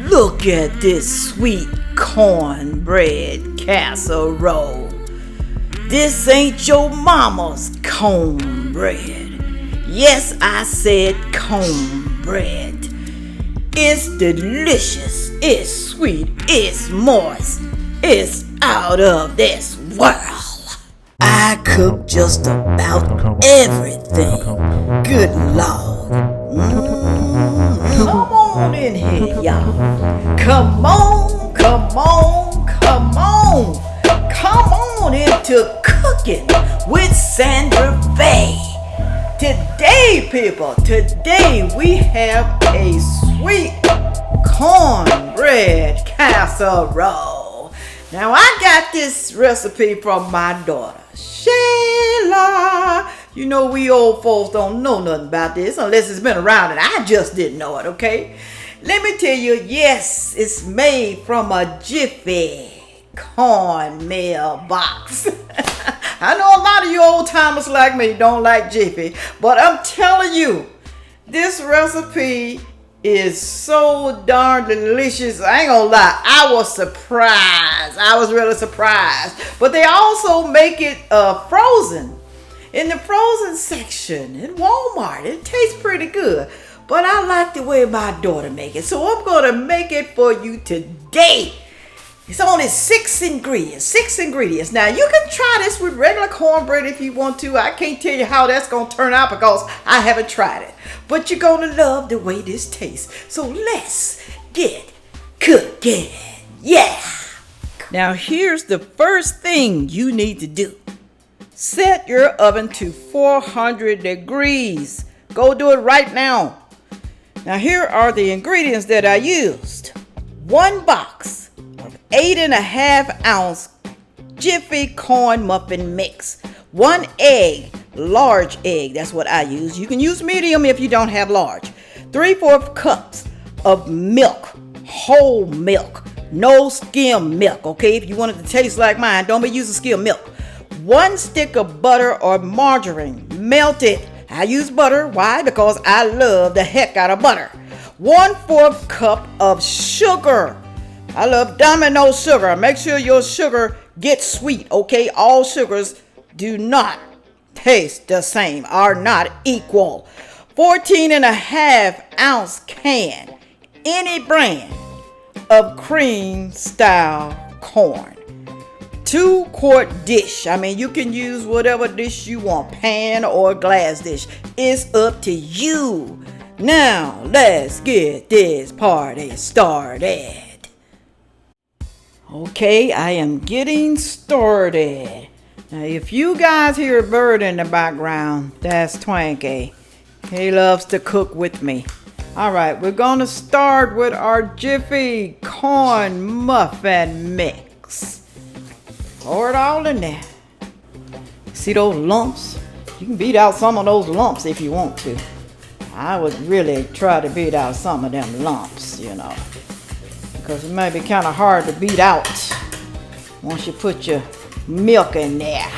Look at this sweet cornbread casserole. This ain't your mama's cornbread. Yes, I said cornbread. It's delicious, it's sweet, it's moist, it's out of this world. I cook just about everything. Good Lord. Come on in here, y'all. Come on, come on, come on. Come on into cooking with Sandra Faye. Today, people, today we have a sweet cornbread casserole. Now, I got this recipe from my daughter, Sheila. You know, we old folks don't know nothing about this unless it's been around and I just didn't know it, okay? Let me tell you, yes, it's made from a Jiffy cornmeal box. I know a lot of you old timers like me don't like Jiffy, but I'm telling you, this recipe is so darn delicious. I ain't gonna lie, I was surprised. I was really surprised. But they also make it frozen. In the frozen section in Walmart. It tastes pretty good. But I like the way my daughter make it. So I'm gonna make it for you today. It's only 6 ingredients. 6 ingredients. Now, you can try this with regular cornbread if you want to. I can't tell you how that's going to turn out because I haven't tried it. But you're going to love the way this tastes. So let's get cooking. Yeah. Now, here's the first thing you need to do. Set your oven to 400 degrees. Go do it right now. Now, here are the ingredients that I used. 1 box. 8.5 ounce Jiffy corn muffin mix. 1 egg, large egg, that's what I use. You can use medium if you don't have large. 3/4 cups of milk, whole milk, no skim milk, okay? If you want it to taste like mine, don't be using skim milk. 1 stick of butter or margarine, melted. I use butter, why? Because I love the heck out of butter. 1/4 cup of sugar. I love Domino sugar. Make sure your sugar gets sweet, okay? All sugars do not taste the same, are not equal. 14.5 ounce can, any brand of cream style corn. 2 quart dish. I mean, you can use whatever dish you want, pan or glass dish. It's up to you. Now, let's get this party started. Okay, I am getting started. Now, if you guys hear a bird in the background, that's Twinkie. He loves to cook with me. All right, we're going to start with our Jiffy corn muffin mix. Pour it all in there. See those lumps? You can beat out some of those lumps if you want to. I would really try to beat out some of them lumps, you know. Because it may be kind of hard to beat out once you put your milk in there.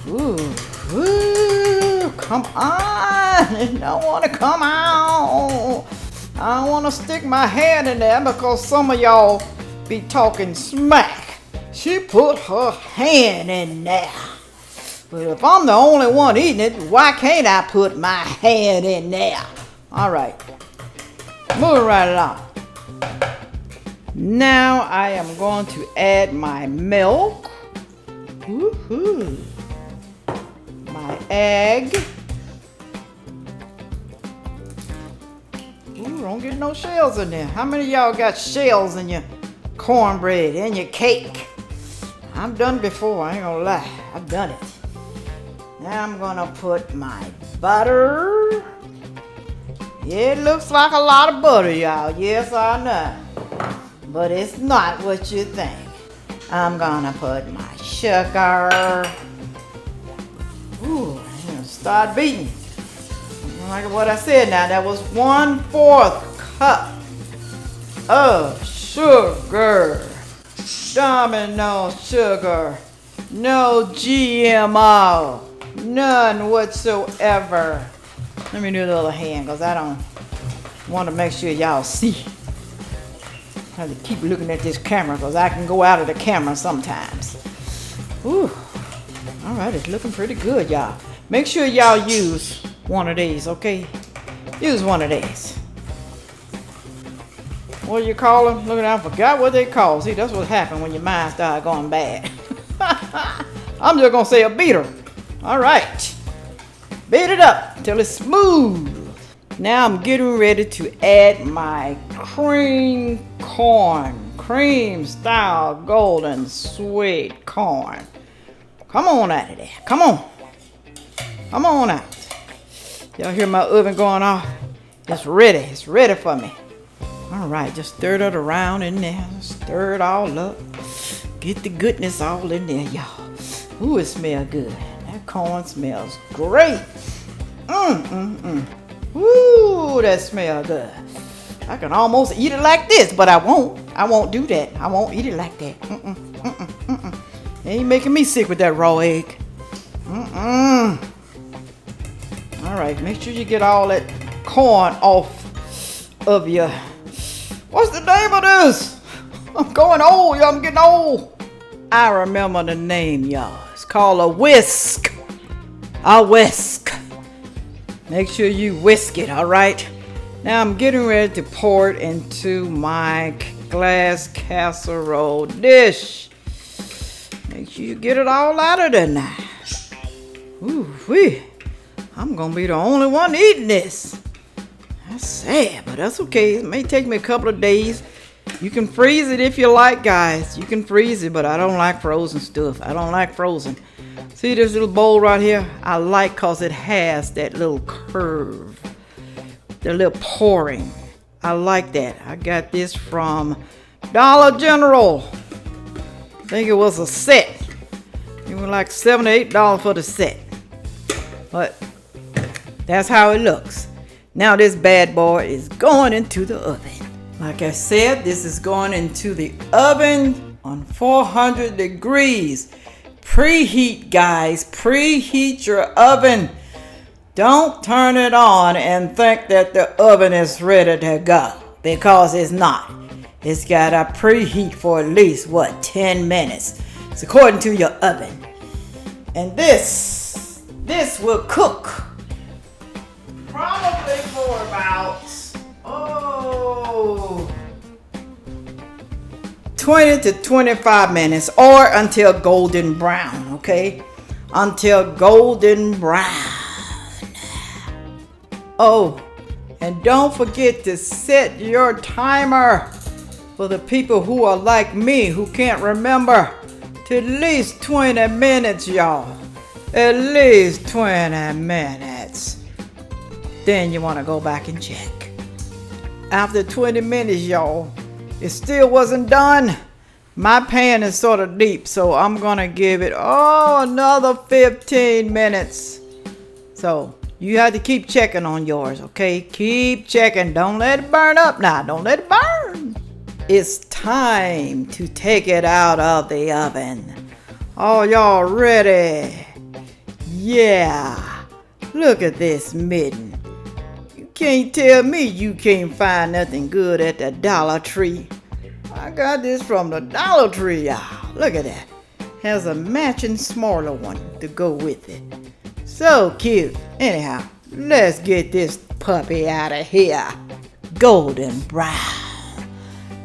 Ooh, come on. It don't want to come out. I don't want to stick my hand in there because some of y'all be talking smack. She put her hand in there. But if I'm the only one eating it, why can't I put my hand in there? All right. Moving right along. Now I am going to add my milk, my egg. Ooh, don't get no shells in there. How many of y'all got shells in your cornbread, in your cake? I've done it before, I ain't gonna lie. I've done it. Now I'm gonna put my butter. It looks like a lot of butter, y'all. Yes, I know. But it's not what you think. I'm gonna put my sugar. Ooh, I'm gonna start beating. Like what I said now, that was 1/4 cup of sugar. Domino sugar. No GMO. None whatsoever. Let me do the other hand because I don't want to make sure y'all see. I have to keep looking at this camera because I can go out of the camera sometimes. Ooh. All right, it's looking pretty good, y'all. Make sure y'all use one of these, okay? Use one of these. What do you call them? Look at that, I forgot what they call. See, that's what happened when your mind started going bad. I'm just gonna say a beater. All right. Beat it up until it's smooth. Now I'm getting ready to add my cream style golden sweet corn. Come on out of there. Come on. Come on out. Y'all hear my oven going off? It's ready. It's ready for me. All right, just stir it around in there. Stir it all up. Get the goodness all in there, y'all. Ooh, it smells good. That corn smells great. Ooh, that smells good. I can almost eat it like this, but I won't. I won't do that. I won't eat it like that. It ain't making me sick with that raw egg. All right, make sure you get all that corn off of your... What's the name of this? I'm going old, y'all. I'm getting old. I remember the name, y'all. It's called a whisk. A whisk. Make sure you whisk it, all right? Now I'm getting ready to pour it into my glass casserole dish. Make sure you get it all out of there now. Ooh wee. I'm gonna be the only one eating this. That's sad, but that's okay. It may take me a couple of days. You can freeze it if you like, guys. You can freeze it, but I don't like frozen stuff. I don't like frozen. See this little bowl right here? I like because it has that little curve. The little pouring. I like that. I got this from Dollar General. I think it was a set. It was like $7 or $8 for the set. But that's how it looks. Now this bad boy is going into the oven. Like I said, this is going into the oven on 400 degrees. Preheat, guys. Preheat your oven. Don't turn it on and think that the oven is ready to go, because it's not. It's got to preheat for at least, 10 minutes. It's according to your oven. And this will cook probably for about 20 to 25 minutes, or until golden brown, okay? Until golden brown. Oh, and don't forget to set your timer for the people who are like me, who can't remember, to at least 20 minutes, y'all. At least 20 minutes. Then you want to go back and check. After 20 minutes, y'all, it still wasn't done. My pan is sort of deep, so I'm going to give it, another 15 minutes. So you have to keep checking on yours, okay? Keep checking. Don't let it burn up now. Don't let it burn. It's time to take it out of the oven. Oh, y'all ready? Yeah. Look at this mitten. You can't tell me you can't find nothing good at the Dollar Tree. I got this from the Dollar Tree, y'all. Look at that. Has a matching smaller one to go with it. So cute. Anyhow, let's get this puppy out of here. Golden brown.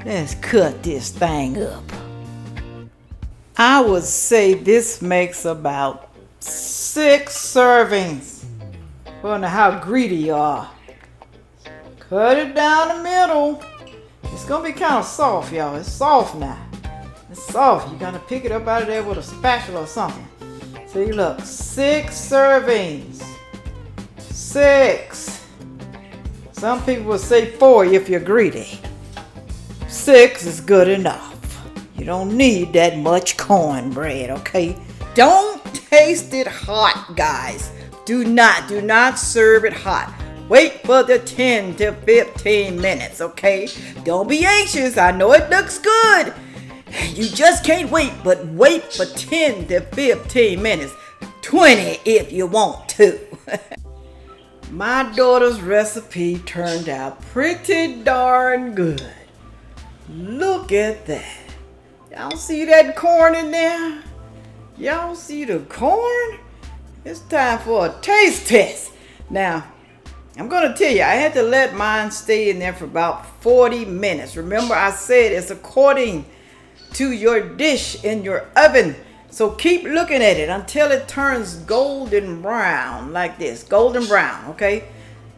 Let's cut this thing up. I would say this makes about 6 servings. I wonder how greedy you are. Cut it down the middle. It's gonna be kind of soft, y'all. It's soft now. It's soft. You gotta pick it up out of there with a spatula or something. See, look, 6 servings. 6. Some people will say 4 if you're greedy. 6 is good enough. You don't need that much cornbread, okay? Don't taste it hot, guys. Do not serve it hot. Wait for the 10 to 15 minutes, okay? Don't be anxious. I know it looks good. You just can't wait, but wait for 10 to 15 minutes. 20 if you want to. My daughter's recipe turned out pretty darn good. Look Look at that. Y'all see that corn in there? Y'all see the corn? It's time for a taste test. Now, I'm going to tell you, I had to let mine stay in there for about 40 minutes. Remember, I said it's according to your dish in your oven. So keep looking at it until it turns golden brown like this. Golden brown, okay?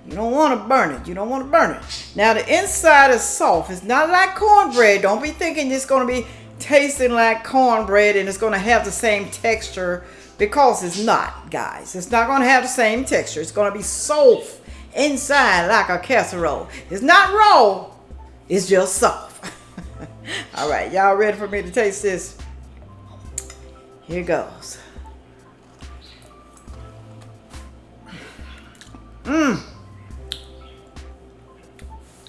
You don't want to burn it. You don't want to burn it. Now, the inside is soft. It's not like cornbread. Don't be thinking it's going to be tasting like cornbread and it's going to have the same texture, because it's not, guys. It's not going to have the same texture. It's going to be soft inside like a casserole. It's not raw. It's just soft. All right, y'all ready for me to taste this? Here goes.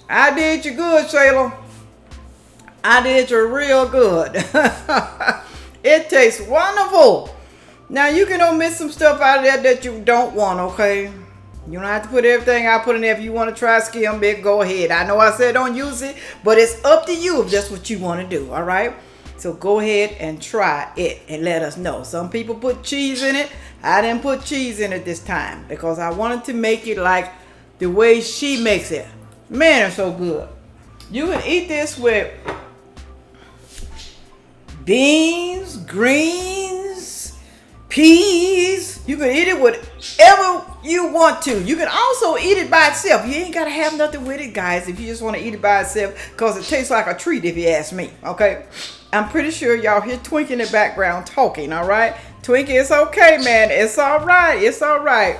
I did you good, Sailor. I did you real good. It tastes wonderful. Now, you can omit some stuff out of there that you don't want, okay? You don't have to put everything I put in there. If you want to try skim it, go ahead. I know I said don't use it, but it's up to you if that's what you want to do, all right? So go ahead and try it and let us know. Some people put cheese in it. I didn't put cheese in it this time because I wanted to make it like the way she makes it. Man, it's so good. You can eat this with beans, greens, peas. You can eat it with whatever you want to. You can also eat it by itself. You ain't got to have nothing with it, guys, if you just want to eat it by itself, because it tastes like a treat if you ask me, okay? I'm pretty sure y'all hear Twink in the background talking, all right? Twink, it's okay, man. It's all right. It's all right.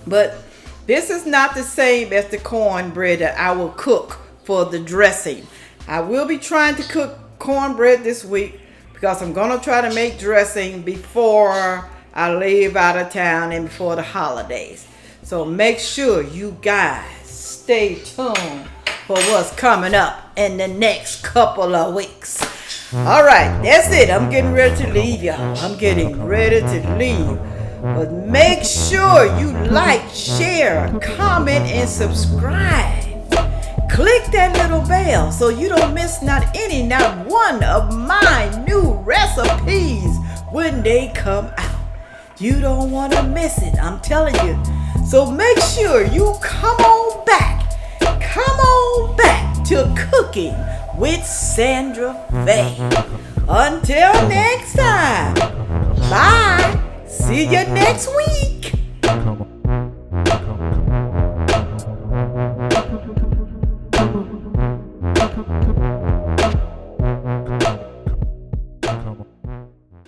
But this is not the same as the cornbread that I will cook for the dressing. I will be trying to cook cornbread this week because I'm going to try to make dressing before I leave out of town and before the holidays. So make sure you guys stay tuned for what's coming up in the next couple of weeks. All right, that's it. I'm getting ready to leave, y'all. I'm getting ready to leave. But make sure you like, share, comment, and subscribe. Click that little bell so you don't miss not one of my new recipes when they come out. You don't want to miss it, I'm telling you. So make sure you come on back to Cooking with Sandra Faye. Until next time, bye. See you next week.